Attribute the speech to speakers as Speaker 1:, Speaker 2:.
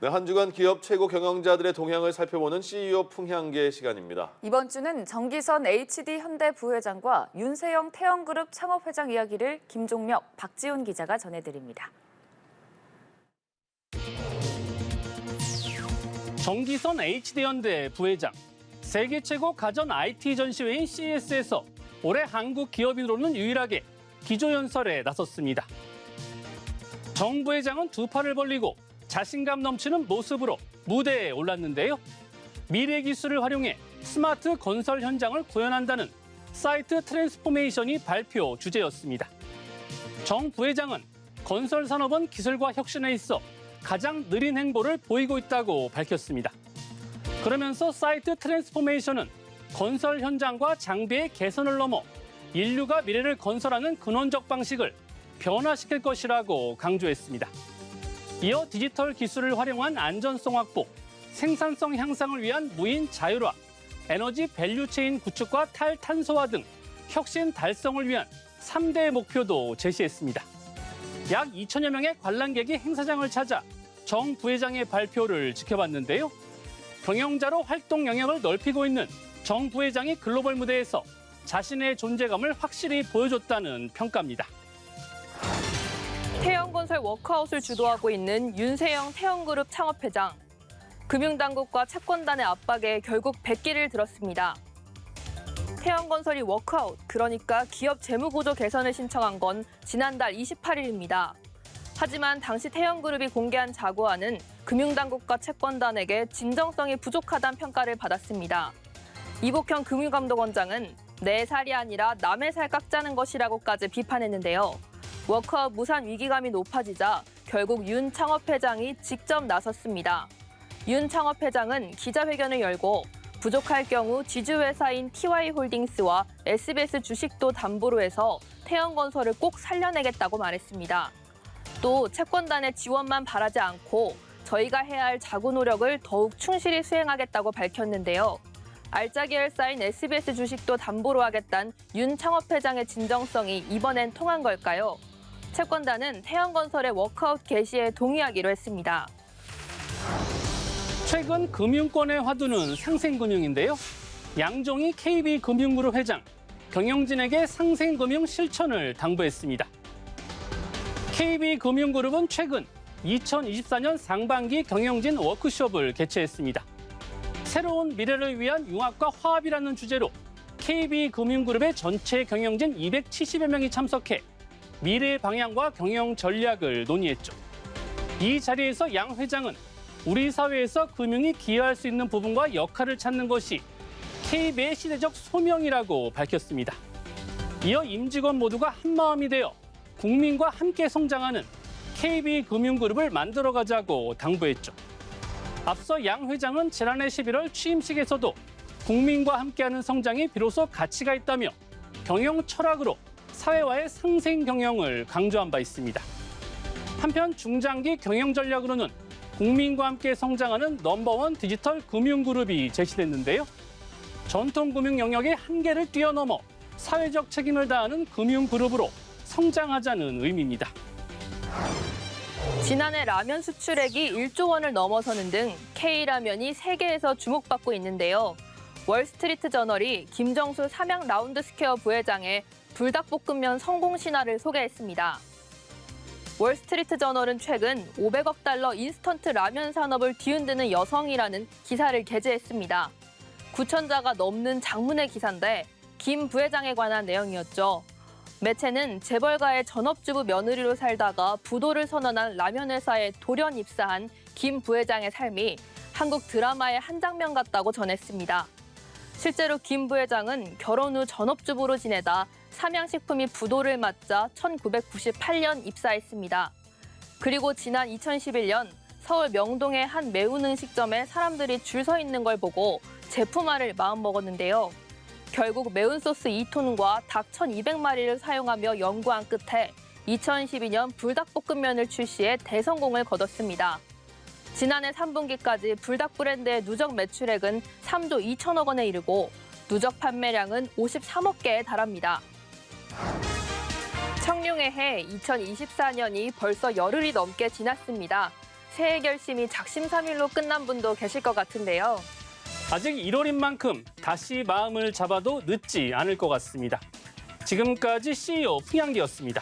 Speaker 1: 네, 한 주간 기업 최고 경영자들의 동향을 살펴보는 CEO 풍향계 시간입니다.
Speaker 2: 이번 주는 정기선 HD 현대 부회장과 윤세영 태영그룹 창업회장 이야기를 김종력, 박지훈 기자가 전해드립니다.
Speaker 3: 정기선 HD현대 부회장, 세계 최고 가전 IT 전시회인 CES에서 올해 한국 기업인으로는 유일하게 기조연설에 나섰습니다. 정 부회장은 두 팔을 벌리고 자신감 넘치는 모습으로 무대에 올랐는데요. 미래 기술을 활용해 스마트 건설 현장을 구현한다는 사이트 트랜스포메이션이 발표 주제였습니다. 정 부회장은 건설 산업은 기술과 혁신에 있어 가장 느린 행보를 보이고 있다고 밝혔습니다. 그러면서 사이트 트랜스포메이션은 건설 현장과 장비의 개선을 넘어 인류가 미래를 건설하는 근원적 방식을 변화시킬 것이라고 강조했습니다. 이어 디지털 기술을 활용한 안전성 확보, 생산성 향상을 위한 무인 자율화, 에너지 밸류체인 구축과 탈탄소화 등 혁신 달성을 위한 3대 목표도 제시했습니다. 약 2천여 명의 관람객이 행사장을 찾아 정 부회장의 발표를 지켜봤는데요. 경영자로 활동 영역을 넓히고 있는 정 부회장이 글로벌 무대에서 자신의 존재감을 확실히 보여줬다는 평가입니다.
Speaker 4: 태영건설 워크아웃을 주도하고 있는 윤세영 태영그룹 창업회장. 금융당국과 채권단의 압박에 결국 백기를 들었습니다. 태영건설이 워크아웃, 그러니까 기업 재무구조 개선을 신청한 건 지난달 28일입니다. 하지만 당시 태영그룹이 공개한 자구안은 금융당국과 채권단에게 진정성이 부족하다는 평가를 받았습니다. 이복형 금융감독원장은 내 살이 아니라 남의 살 깎자는 것이라고까지 비판했는데요. 워크아웃 무산 위기감이 높아지자 결국 윤 창업회장이 직접 나섰습니다. 윤 창업회장은 기자회견을 열고 부족할 경우 지주회사인 TY홀딩스와 SBS 주식도 담보로 해서 태영건설을 꼭 살려내겠다고 말했습니다. 또 채권단의 지원만 바라지 않고 저희가 해야 할 자구 노력을 더욱 충실히 수행하겠다고 밝혔는데요. 알짜 계열사인 SBS 주식도 담보로 하겠다는 윤 창업회장의 진정성이 이번엔 통한 걸까요? 채권단은 태영건설의 워크아웃 개시에 동의하기로 했습니다.
Speaker 3: 최근 금융권의 화두는 상생금융인데요. 양종희 KB금융그룹 회장, 경영진에게 상생금융 실천을 당부했습니다. KB금융그룹은 최근 2024년 상반기 경영진 워크숍을 개최했습니다. 새로운 미래를 위한 융합과 화합이라는 주제로 KB금융그룹의 전체 경영진 270여 명이 참석해 미래 방향과 경영 전략을 논의했죠. 이 자리에서 양 회장은 우리 사회에서 금융이 기여할 수 있는 부분과 역할을 찾는 것이 KB의 시대적 소명이라고 밝혔습니다. 이어 임직원 모두가 한마음이 되어 국민과 함께 성장하는 KB금융그룹을 만들어가자고 당부했죠. 앞서 양 회장은 지난해 11월 취임식에서도 국민과 함께하는 성장이 비로소 가치가 있다며 경영 철학으로 사회와의 상생 경영을 강조한 바 있습니다. 한편 중장기 경영 전략으로는 국민과 함께 성장하는 넘버원 디지털 금융그룹이 제시됐는데요. 전통 금융 영역의 한계를 뛰어넘어 사회적 책임을 다하는 금융그룹으로 성장하자는 의미입니다.
Speaker 4: 지난해 라면 수출액이 1조 원을 넘어서는 등 K라면이 세계에서 주목받고 있는데요. 월스트리트 저널이 김정수 삼양 라운드스퀘어 부회장의 불닭볶음면 성공 신화를 소개했습니다. 월스트리트 저널은 최근 500억 달러 인스턴트 라면 산업을 뒤흔드는 여성이라는 기사를 게재했습니다. 9,000자가 넘는 장문의 기사인데 김 부회장에 관한 내용이었죠. 매체는 재벌가의 전업주부 며느리로 살다가 부도를 선언한 라면 회사에 돌연 입사한 김 부회장의 삶이 한국 드라마의 한 장면 같다고 전했습니다. 실제로 김 부회장은 결혼 후 전업주부로 지내다 삼양식품이 부도를 맞자 1998년 입사했습니다. 그리고 지난 2011년 서울 명동의 한 매운 음식점에 사람들이 줄 서 있는 걸 보고 제품화를 마음먹었는데요. 결국 매운 소스 2톤과 닭 1,200마리를 사용하며 연구한 끝에 2012년 불닭볶음면을 출시해 대성공을 거뒀습니다. 지난해 3분기까지 불닭 브랜드의 누적 매출액은 3조 2천억 원에 이르고 누적 판매량은 53억 개에 달합니다. 청룡의 해 2024년이 벌써 열흘이 넘게 지났습니다. 새해 결심이 작심삼일로 끝난 분도 계실 것 같은데요.
Speaker 3: 아직 1월인 만큼 다시 마음을 잡아도 늦지 않을 것 같습니다. 지금까지 CEO 풍향기였습니다.